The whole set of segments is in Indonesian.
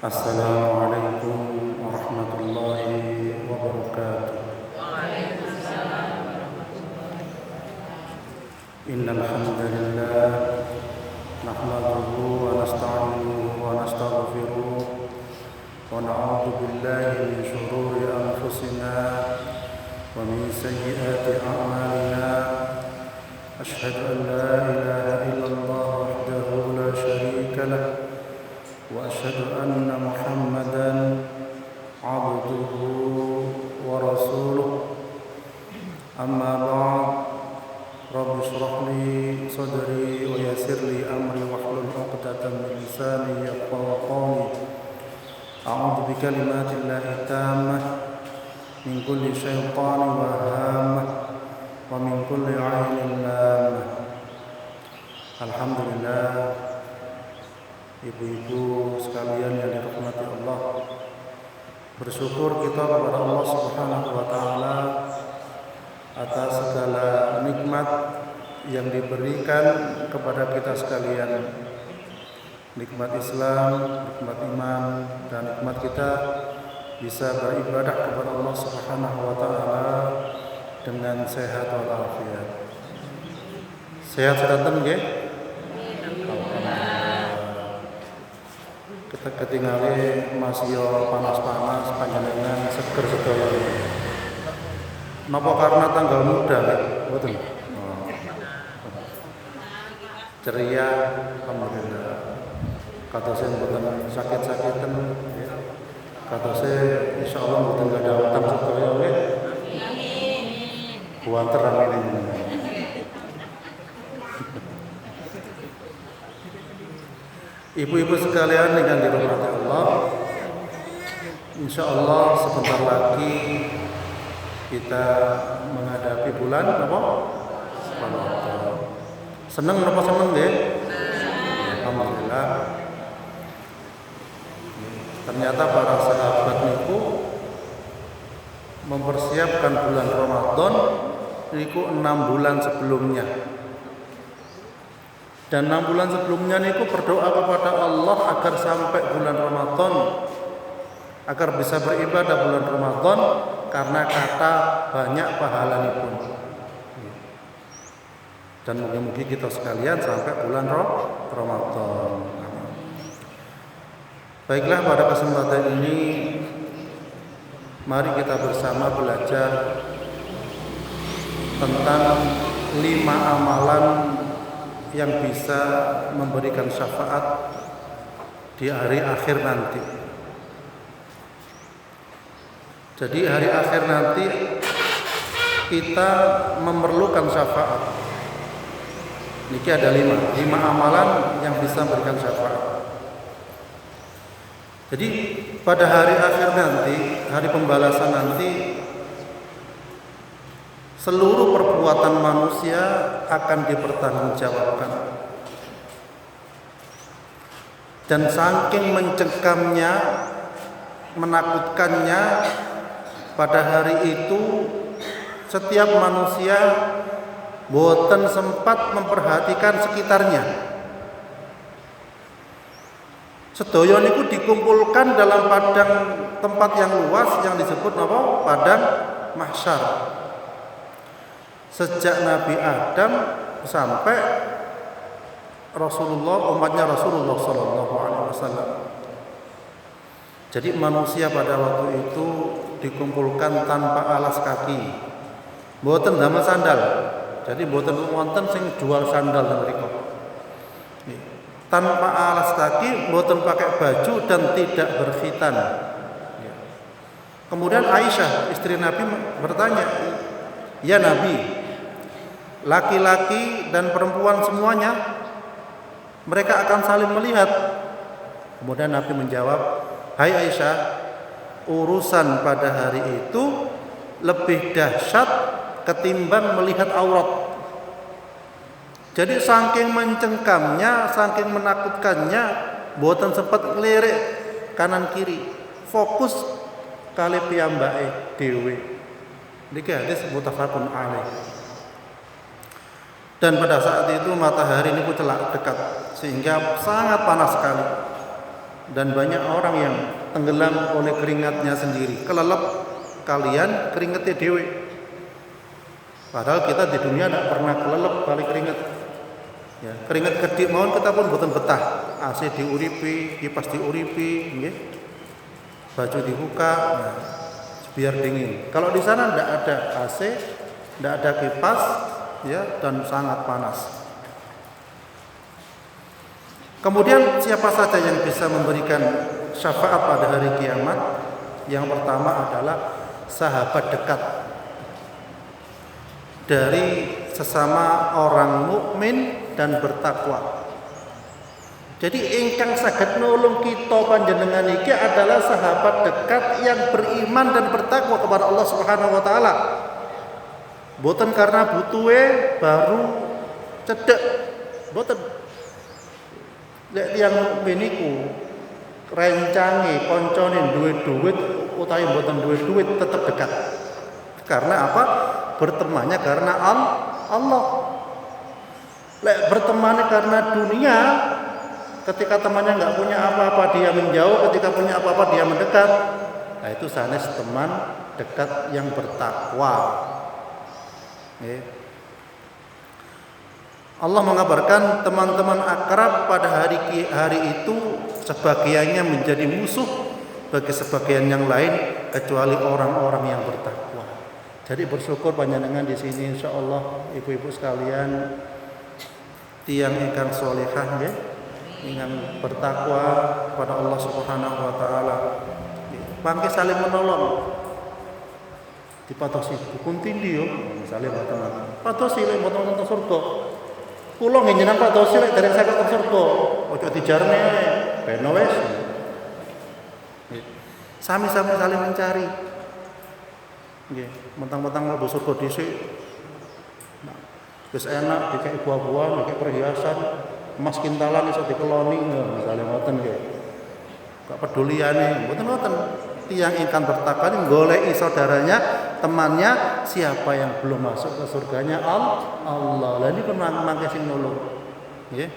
Assalamualaikum warahmatullahi wabarakatuh. Innal hamdalillah nahmaduhu wa nasta'inuhu wa nastaghfiruh wa na'udzu billahi min shururi anfusina wa min sayyiati a'malina. Asyhadu an la ilaha illallah wahdahu la syarika lah wa asyhadu anna Muhammadan abduhu wa rasuluh. Amma ba'd. Rabbi shrah li sadri wa yassir li amri wahlul 'uqdatam min lisani yafqahu qawli. A'udzu bi kalimatillahi tammah min kulli syaitanin wa hammah wa min kulli 'ainin lamah. Alhamdulillah, ibu-ibu sekalian yang dirahmati Allah, bersyukur kita kepada Allah Subhanahu wa taala atas segala nikmat yang diberikan kepada kita sekalian. Nikmat Islam, nikmat iman, dan nikmat kita bisa beribadah kepada Allah Subhanahu wa taala dengan sehat walafiat. Sehat sedanten nggih? Kita ketinggali masih panas-panas, panjenengan seger sedaya. Napa karena tanggal muda nggih? Mboten. Ceria, alhamdulillah. Kata saya mboten sakit-sakitan nggih. Kata saya insyaallah mboten enggak ada utang sedaya nggih. Amin. Kuwatir amin. Ibu-ibu sekalian yang dirahmati Allah, insyaallah sebentar lagi kita menghadapi bulan apa? Ramadan. Seneng napa seneng nggih? Alhamdulillah. Ternyata para sahabat niku mempersiapkan bulan Ramadan niku 6 bulan sebelumnya. Dan 6 bulan sebelumnya niku berdoa kepada Allah agar sampai bulan Ramadan, agar bisa beribadah bulan Ramadan, karena kata banyak pahalanipun. Dan mungkin kita sekalian sampai bulan Ramadan. Baiklah, pada kesempatan ini mari kita bersama belajar tentang 5 amalan yang bisa memberikan syafaat di hari akhir nanti. Jadi hari akhir nanti kita memerlukan syafaat. Niki ada 5 amalan yang bisa memberikan syafaat. Jadi pada hari akhir nanti, hari pembalasan nanti, seluruh perbuatan manusia akan dipertanggungjawabkan. Dan saking mencengkamnya, menakutkannya, pada hari itu setiap manusia boten sempat memperhatikan sekitarnya. Sedaya niku dikumpulkan dalam padang tempat yang luas yang disebut apa? Padang mahsyar. Sejak Nabi Adam sampai Rasulullah, umatnya Rasulullah sallallahu alaihi wasallam. Jadi manusia pada waktu itu dikumpulkan tanpa alas kaki. Mboten damel sandal. Jadi mboten wonten sing jual sandal ten mriku. Tanpa alas kaki, mboten pakai baju dan tidak berkhitan. Kemudian Aisyah, istri Nabi, bertanya, "Ya Nabi, laki-laki dan perempuan semuanya mereka akan saling melihat?" Kemudian Nabi menjawab, "Hai Aisyah, urusan pada hari itu lebih dahsyat ketimbang melihat aurat." Jadi saking mencengkamnya, saking menakutkannya, boten sempat ngelirik kanan kiri, fokus kali piyambake dhewe. Niki hadis muttafaqun alaih. Dan pada saat itu matahari ini celak dekat, sehingga sangat panas sekali. dan banyak orang yang tenggelam oleh keringatnya sendiri. Kelelep kalian keringetnya dewe. Padahal kita di dunia tidak pernah kelelep kali keringet. Ya, keringet kedik mawon kita pun boten betah. AC diuripi, kipas diuripi, nggih. Baju dibuka, nah, biar dingin. Kalau di sana tidak ada AC, tidak ada kipas, ya, dan sangat panas. Kemudian siapa saja yang bisa memberikan syafaat pada hari kiamat? Yang pertama adalah sahabat dekat dari sesama orang mukmin dan bertakwa. Jadi ingkang saged nulung kita panjenengan iki adalah sahabat dekat yang beriman dan bertakwa kepada Allah Subhanahu wa taala. Boten karena butuhe baru cedek, boten. Lek tiyang mukmin iku rencange koncone duwe duit utawi mboten duwe duit tetap dekat. Karena apa? Bertemannya karena Allah. Lek bertemannya karena dunia, ketika temannya nggak punya apa-apa dia menjauh, ketika punya apa-apa dia mendekat. Nah itu sanes teman dekat yang bertakwa. Allah mengabarkan teman-teman akrab pada hari itu sebagiannya menjadi musuh bagi sebagian yang lain kecuali orang-orang yang bertakwa. Jadi bersyukur panjenengan di sini insyaallah ibu-ibu sekalian tiang ingkang sholihah nggih, ingkang bertakwa kepada Allah Subhanahu wa taala. Mangke saling menolong. Dipatosi dukun tindi yo, misale teman. Patosi lek mboten wonten surga. Kula nggih njenengan patosi lek dereng saged wonten surga. Ojo dijarne ben wis. Sami-sami saling mencari. Nggih, mentang-mentang mlebu surga dhisik. Nah, wis enak dikek buah-buahan, dikek perhiasan, emas kintalan iso dikeloni, misale ngoten nggih. Gak peduliyane, mboten ngoten. Tiyang ingkang bertakwa goleki saudaranya, temannya, siapa yang belum masuk ke surganya Allah. Lah niku mangke sing nulung. Nggih.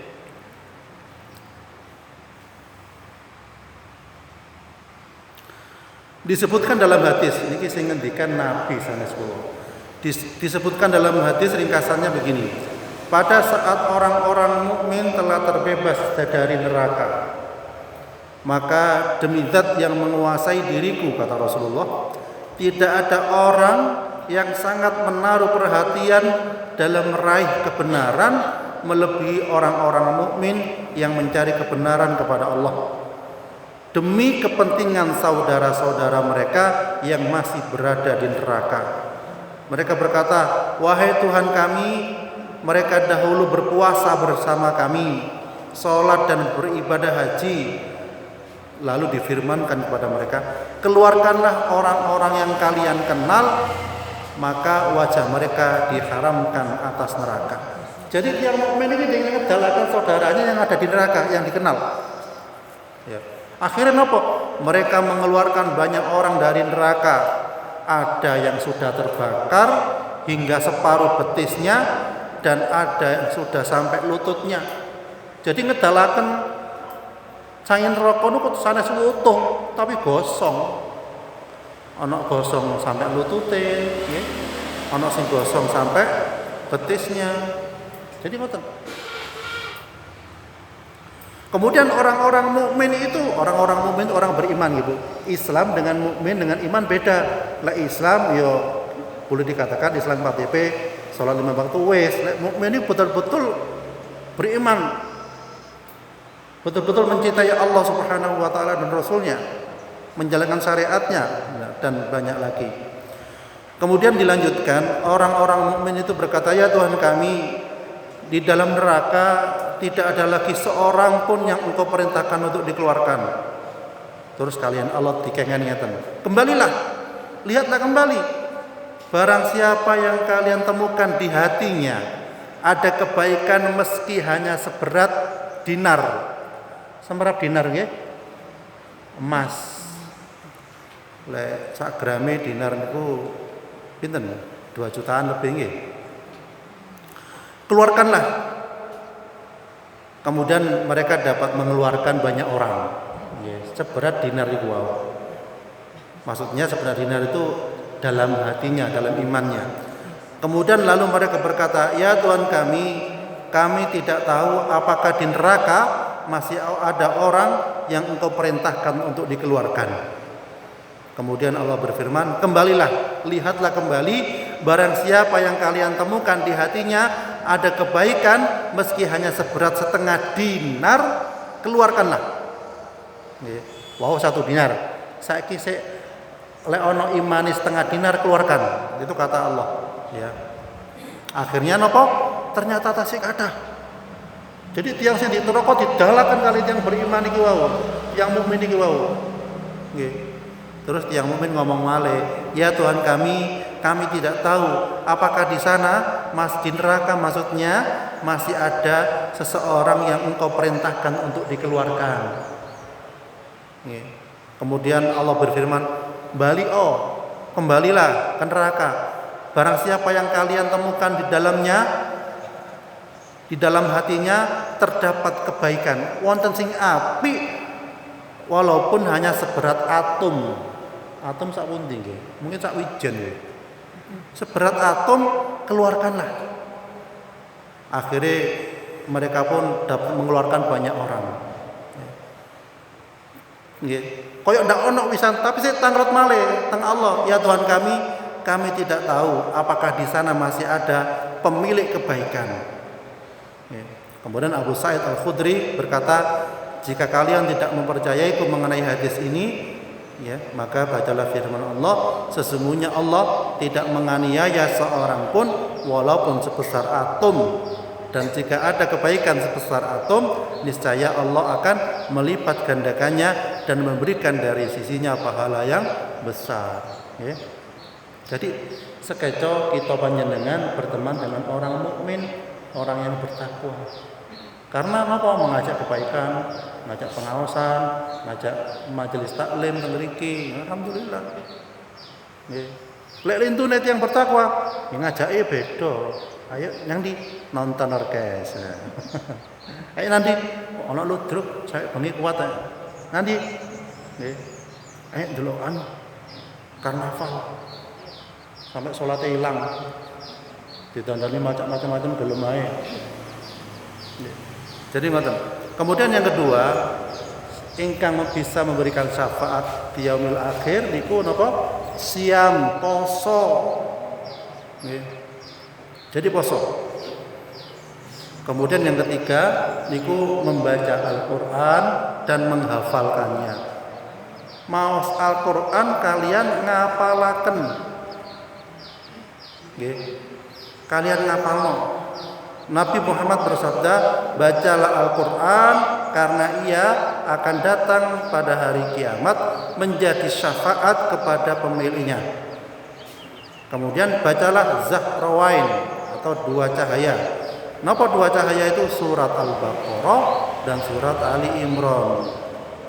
Disebutkan dalam hadis, niki sing ngendikan Nabi sanes kula. Disebutkan dalam hadis ringkasannya begini. Pada saat orang-orang mukmin telah terbebas dari neraka, maka demi zat yang menguasai diriku, kata Rasulullah, tidak ada orang yang sangat menaruh perhatian dalam meraih kebenaran melebihi orang-orang mukmin yang mencari kebenaran kepada Allah demi kepentingan saudara-saudara mereka yang masih berada di neraka. Mereka berkata, wahai Tuhan kami, mereka dahulu berpuasa bersama kami, sholat dan beribadah haji. Lalu difirmankan kepada mereka, keluarkanlah orang-orang yang kalian kenal, maka wajah mereka diharamkan atas neraka. Jadi yang mukmin ini dengan ngedalakan saudaranya yang ada di neraka, yang dikenal. Ya. Akhirnya apa? Mereka mengeluarkan banyak orang dari neraka. Ada yang sudah terbakar hingga separuh betisnya, dan ada yang sudah sampai lututnya. Jadi ngedalakan saking neraka niku sanes utuh tapi gosong. Ana gosong sampai lutute, nggih. Ana sing gosong sampai betisnya. Jadi ngoten. Kemudian orang-orang mukmin itu, orang beriman gitu. Islam dengan mukmin dengan iman beda. Lah Islam yo boleh dikatakan Islam KTP, salat 5 waktu wis. Lek mukmin ini betul-betul beriman, betul-betul mencintai Allah Subhanahu wa taala dan Rasulnya, menjalankan syariatnya, dan banyak lagi. Kemudian dilanjutkan, orang-orang mukmin itu berkata, ya Tuhan kami, di dalam neraka tidak ada lagi seorang pun yang Engkau perintahkan untuk dikeluarkan. Terus kalian Allah dikengen ngeten, kembalilah, lihatlah kembali. Barang siapa yang kalian temukan di hatinya ada kebaikan meski hanya seberat dinar. Semerap dinar nggih. Emas. Lek sak grame dinar niku pinten? 2 jutaan lebih nggih. Keluarkanlah. Kemudian mereka dapat mengeluarkan banyak orang. seberat dinar iku wae. Maksudnya seberat dinar itu dalam hatinya, dalam imannya. Kemudian lalu mereka berkata, "Ya Tuhan kami tidak tahu apakah di neraka masih ada orang yang Engkau perintahkan untuk dikeluarkan." Kemudian Allah berfirman, "Kembalilah, lihatlah kembali, barang siapa yang kalian temukan di hatinya ada kebaikan meski hanya seberat setengah dinar, keluarkanlah." Wow, 1 dinar. Saiki lek ono imani setengah dinar keluarkan. Itu kata Allah, ya. Akhirnya nopo? Ternyata tasik ada. Jadi tiang sing diteroko didalakan kali yang beriman iki wau, yang mukmin iki wau. Nggih. Terus tiang mukmin ngomong malih, "Ya Tuhan kami tidak tahu apakah di sana di neraka maksudnya masih ada seseorang yang Engkau perintahkan untuk dikeluarkan." Kemudian Allah berfirman, kembalilah ke neraka. Barang siapa yang kalian temukan di dalam hatinya terdapat kebaikan, wonten sing apik walaupun hanya seberat atom. Atom sak pundi nggih? Mungkin sak wijen nggih. Seberat atom keluarkanlah. Akhirnya mereka pun dapat mengeluarkan banyak orang. Nggih. Koyok ndak ono wisan, tapi saya tangrot malih teng Allah, "Ya Tuhan kami tidak tahu apakah di sana masih ada pemilik kebaikan." Kemudian Abu Sa'id Al-Khudri berkata, "Jika kalian tidak mempercayaiku mengenai hadis ini, maka bacalah firman Allah, sesungguhnya Allah tidak menganiaya seorang pun walaupun sebesar atom. Dan jika ada kebaikan sebesar atom, niscaya Allah akan melipat gandakannya dan memberikan dari sisinya pahala yang besar." Jadi sekeco kita panjenengan berteman dengan orang mukmin, orang yang bertakwa. Karena apa? Mengajak kebaikan, ngajak pengawasan, ngajak majelis taklim teng mriki. Alhamdulillah. Nggih. Lek lintune yang bertakwa, ngajake beda. Ayo yang di nonton orkes. Ayo nanti ana ludruk, saya bengi kuat ae. Nanti nggih. Ayo delokan karnaval. Sampai salatnya hilang. Ditandani macam-macam gelem ae. Jadi ngoten. Kemudian yang kedua, ingkang bisa memberikan syafaat di yaumil akhir niku napa? Siam, poso. Nggih. Jadi poso. Kemudian yang ketiga niku membaca Al-Qur'an dan menghafalkannya. Maos Al-Qur'an kalian ngapalaken. Nggih. Kalian ngapalno. Nabi Muhammad bersabda, "Bacalah Al-Qur'an karena ia akan datang pada hari kiamat menjadi syafaat kepada pemiliknya." Kemudian bacalah Zahrawain atau 2 cahaya. Napa 2 cahaya itu? Surat Al-Baqarah dan surat Ali Imran.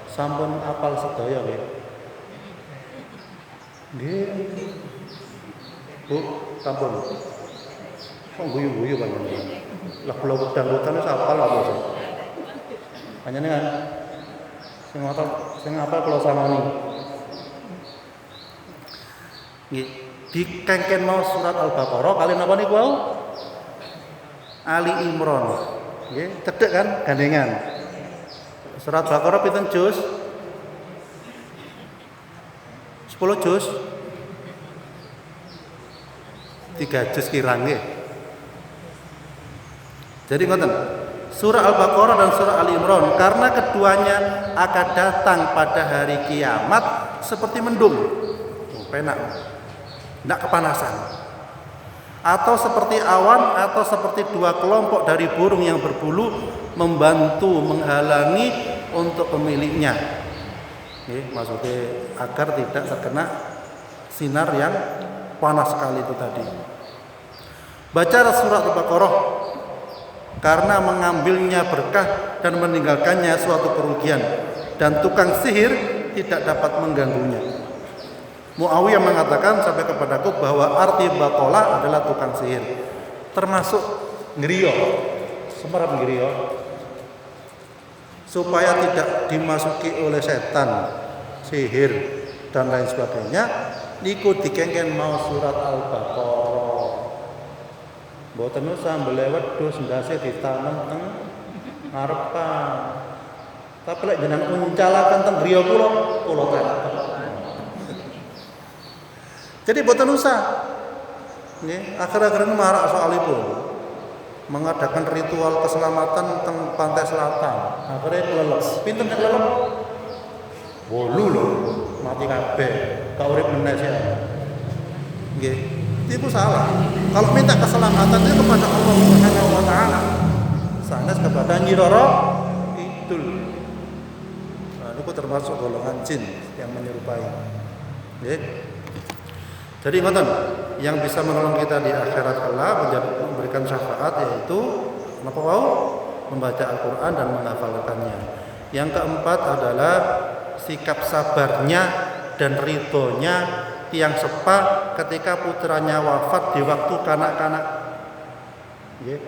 Sampun apal sedaya nggih? Nggih. Bu, sampun. Kok guyu-guyu panjenengan? Lah kula dangdutan wis apal apa sih? Panjenengan sing apal kula samani. Nggih, dikengken mau surat Al-Baqarah kalian apa niku wau? Ali Imran. Nggih, cedhek kan gandengan. Surat Baqarah pinten juz? 10 juz. 3 juz kirang nggih. Jadi ngoten, surah Al-Baqarah dan surah Ali Imran karena keduanya akan datang pada hari kiamat seperti mendung. Penak. Enggak kepanasan. Atau seperti awan atau seperti 2 kelompok dari burung yang berbulu membantu menghalangi untuk pemiliknya. Maksudnya agar tidak terkena sinar yang panas sekali itu tadi. Baca surat Al-Baqarah karena mengambilnya berkah dan meninggalkannya suatu kerugian, dan tukang sihir tidak dapat mengganggunya. Muawiyah mengatakan sampai kepadaku bahwa arti batolah adalah tukang sihir, termasuk ngriyo, semerap ngriyo. supaya tidak dimasuki oleh setan, sihir dan lain sebagainya, niku dikengken mau surat Al-Baqarah. Mboten usah mbelewet dus ndase ditanam teng ngarepan. Tapi lek jenengan uncalaken teng griya kula tetek. Jadi mboten usah. Nggih, akhir-akhir ini marak soalipun mengadakan ritual keselamatan teng pantai selatan. Akhirnya kelelep. Pinten nek kelelep? 8 lho, mati kabeh. Ka urip meneh sih. Nggih, itu salah. Kalau minta keselamatan itu kepada Allah Subhanahu wa taala. Sanes kepada Nyi Roro Kidul. Nah, itu termasuk golongan jin yang menyerupai. Nggih. Jadi ngoten, yang bisa menolong kita di akhirat kelak memberikan syafaat yaitu apa wau? Membaca Al-Qur'an dan menghafalkannya. Yang keempat adalah sikap sabarnya dan ridhonya tiang sepa ketika putranya wafat di waktu kanak-kanak. Nggih.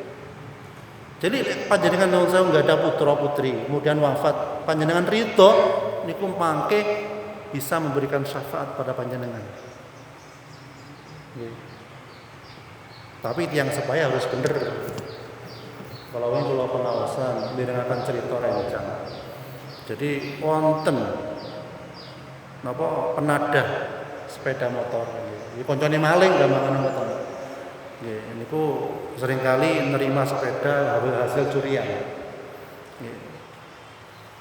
Jadi panjenengan nuwun sewu enggak ada putra-putri, kemudian wafat, panjenengan ridho niku mangke bisa memberikan syafaat pada panjenengan. Tapi tiang supaya harus bener. Kalau ini kula pengawasan mirengaken cerita rencang. Jadi wonten napa penadah sepeda motor. Iki koncone maling gampangan motor. Nggih, niku seringkali nerima sepeda hasil curian. Nggih.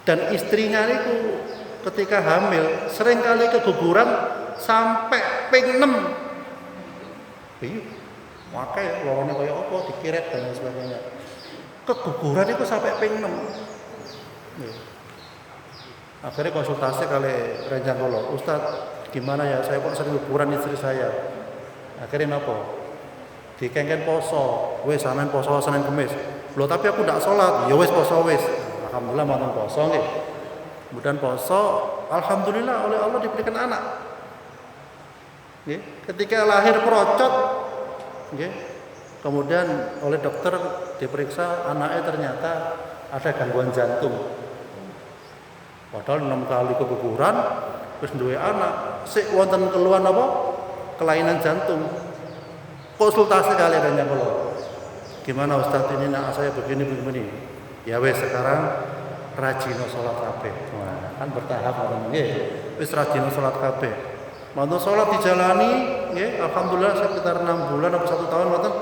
Dan istrinya niku ketika hamil seringkali keguguran sampai ping 6. Iya, makanya lorone kaya apa dikiret dan lain sebagainya. Keguguran itu sampai ping 6. Akhirnya konsultasi kali rencang kula, Ustaz, gimana ya saya kok sering keguguran istri saya. Akhirnya napa? Dikengken poso, wis sampean poso Senin Kamis. Loh tapi aku ndak salat. Ya wis poso wis. Alhamdulillah mboten poso nggih. Kemudian poso, alhamdulillah oleh Allah diberikan anak. Ketika lahir perocot, kemudian oleh dokter diperiksa anaknya ternyata ada gangguan jantung. Padahal 6 kali keguguran, terus duwe anak, sik wonten keluhan apa? Kelainan jantung. Konsultasi kali dengan kula. Gimana Ustaz ini nak saya begini. Ya wes sekarang rajin sholat kabeh. Nah, kan bertahap nggih. Wis rajin sholat kabeh. Mantun sholat dijalani, ya, alhamdulillah sekitar 6 bulan atau 1 tahun, mantun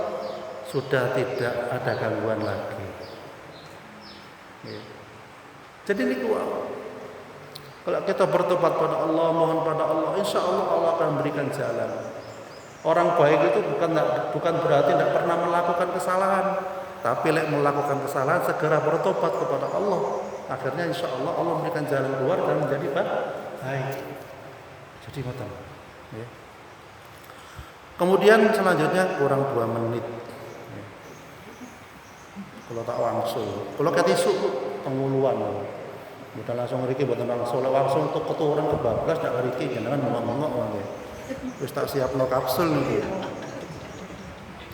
sudah tidak ada gangguan lagi. Ya. Jadi ini kalau kita bertobat pada Allah, mohon pada Allah, insya Allah Allah akan memberikan jalan. Orang baik itu bukan berarti tidak pernah melakukan kesalahan, tapi melakukan kesalahan segera bertobat kepada Allah. Akhirnya insya Allah Allah memberikan jalan keluar dan menjadi baik. Jadi ngoten. Ya. Kemudian selanjutnya kurang 2 menit. Ya. Kalau tak wangsul, kalau ketisu penguluan. Udah langsung mriki mboten langsung untuk keturunan kebablas dak mriki jenengan ngomong-ngomong nggih. Wis tak siapno kapsul niki.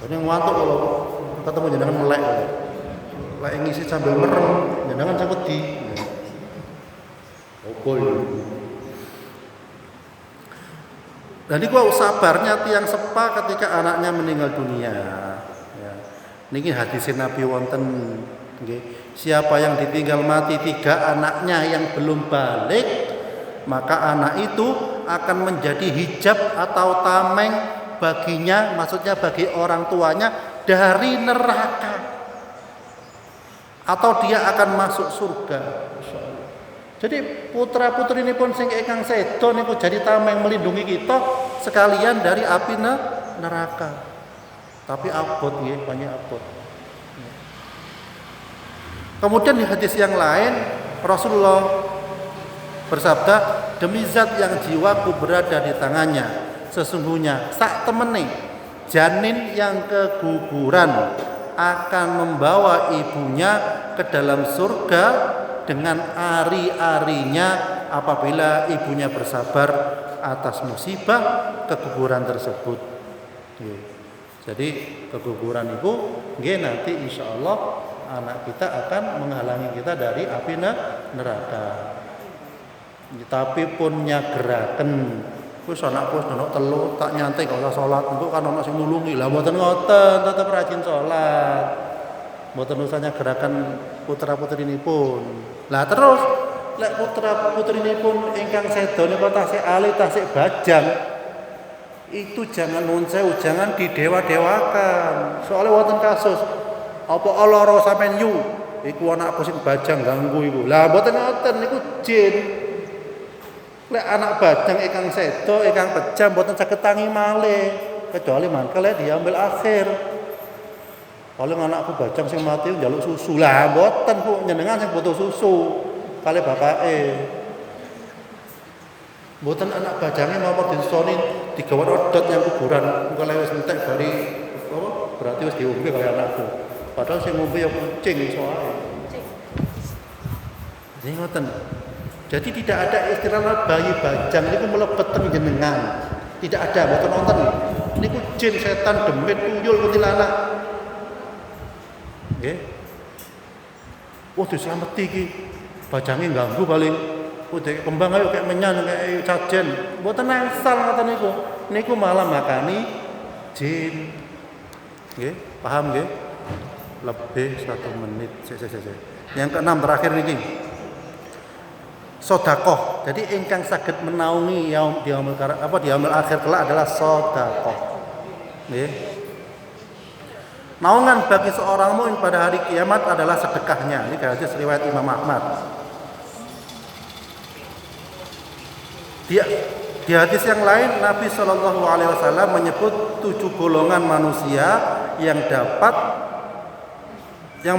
Dene ngantuk kalau ketemu jenengan melek. Lek ngisi sambil merem, jenengan sing wedi. Opo iki? Dan niku sabarnya tiang sepa ketika anaknya meninggal dunia. Ya. Niki hadis Nabi wonten nggih. Siapa yang ditinggal mati 3 anaknya yang belum balik, maka anak itu akan menjadi hijab atau tameng baginya, maksudnya bagi orang tuanya dari neraka. Atau dia akan masuk surga. Jadi putra-putri ini pun sing ingkang sedo niku jadi tameng melindungi kita sekalian dari api neraka. Tapi abot nggih, banyak abot. Kemudian di hadis yang lain Rasulullah bersabda, demi zat yang jiwaku berada di tangannya, sesungguhnya sak temene janin yang keguguran akan membawa ibunya ke dalam surga dengan ari-arinya apabila ibunya bersabar atas musibah keguguran tersebut. Jadi keguguran itu nggih nanti insyaallah anak kita akan menghalangi kita dari api neraka. Tapi pun nyageraken wis anakku wis nonok telu tak nyantai gak usah salat engko kan ono sing nulungi. Lah mboten ngoten, tetep rajin salat. Mboten usah nyageraken putra-putrinipun. Lah terus lek putra-putrinipun ingkang sedo nika tasih alih tasih bajang itu jangan nuwun sewu, jangan didewa-dewakan. Soalnya wonten kasus apa lara sampean yu iku anakku sing bajang ganggu iku. Lah mboten ngoten niku jin. Lek anak bajang ingkang sedo ingkang pejam mboten saged tangi malih kecuali mangkel diambil akhir. Kalau anakku bajang sing mati njaluk susu. Lah mboten Bu, njenengan sing butuh susu kali bapake. Mboten anak bajange napa disoni digawa odot yang kuburan. Engko lek wis entek bari apa berarti wis diombe kaya anakku. Padahal sing ngombe ya kucing iso ae. Jadi ngoten. Jadi tidak ada istilah bayi bajang niku mlebet teng jenengan. Tidak ada, mboten wonten. Niku jin, setan, demit, tuyul, kuntilanak. Nggih. Wah, dislameti iki. Bajange ganggu paling. Udah kembang ayo kayak menyan kayak cajen. Mboten asal ngoten niku. Niku malah makani jin. Nggih, paham nggih? Lebih 1 menit. Yang keenam terakhir niki. Sedekah. Jadi ingkang saged menaungi diambil akhir kelak adalah sedekah. Nggih. Naungan bagi seorang mukmin pada hari kiamat adalah sedekahnya. Ini hadis riwayat Imam Ahmad. Di hadis yang lain Nabi Shallallahu Alaihi Wasallam menyebut 7 golongan manusia yang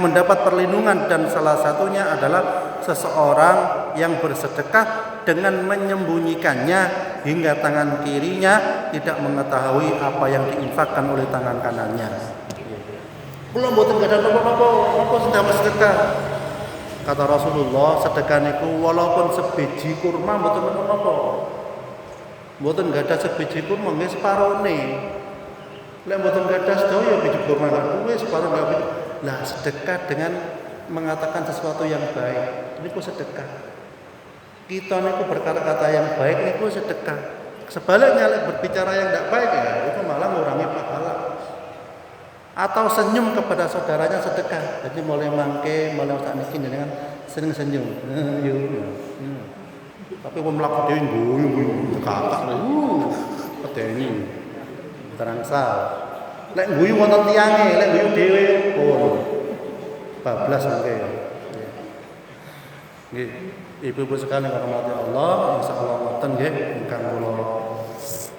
mendapat perlindungan dan salah satunya adalah seseorang yang bersedekah dengan menyembunyikannya hingga tangan kirinya tidak mengetahui apa yang diinfakkan oleh tangan kanannya. Kula mboten gadah napa-napa sedekah sedekah. Kata Rasulullah, sedekah niku walaupun sebiji kurma mboten napa-napa. Mboten gadah sebiji kurma nggih separone. Lek mboten gadah sedaya biji kurma kuwi separo nggak. Lah sedekah dengan mengatakan sesuatu yang baik niku sedekah. Kita niku berkata-kata yang baik niku sedekah. Sebaliknya lek berbicara yang tidak baik ya itu malah ngurangi pahala. Atau senyum kepada saudaranya sedekah. Jadi mulai mangke, mulai sakniki jenengan sering senyum. Tapi wong mlaku dhewe guyu kakak peteni. Terangsal. Lek guyu wonten tiyange, lek guyu dhewe bablas mangke. Nggih, ibu-ibu sekalian rahmati Allah, insyaallah wonten nggih ingkang kula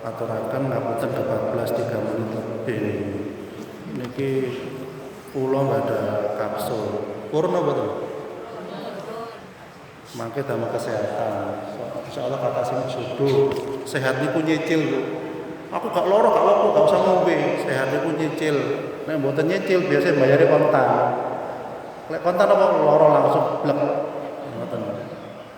aturaken ngapunten 14:3 menit lebih. Niki kula enggak ada kapsul. Purna betul. Mangke damel kesehatan. Insyaallah kata sing sudu, sehat niku nyicil, Bu. Aku gak loro gak apa-apa, gak usah ngombe. Sehat niku nyicil. Nek mboten nyicil biasa bayare kontan. Lek kontan apa loro langsung blek. Ngoten.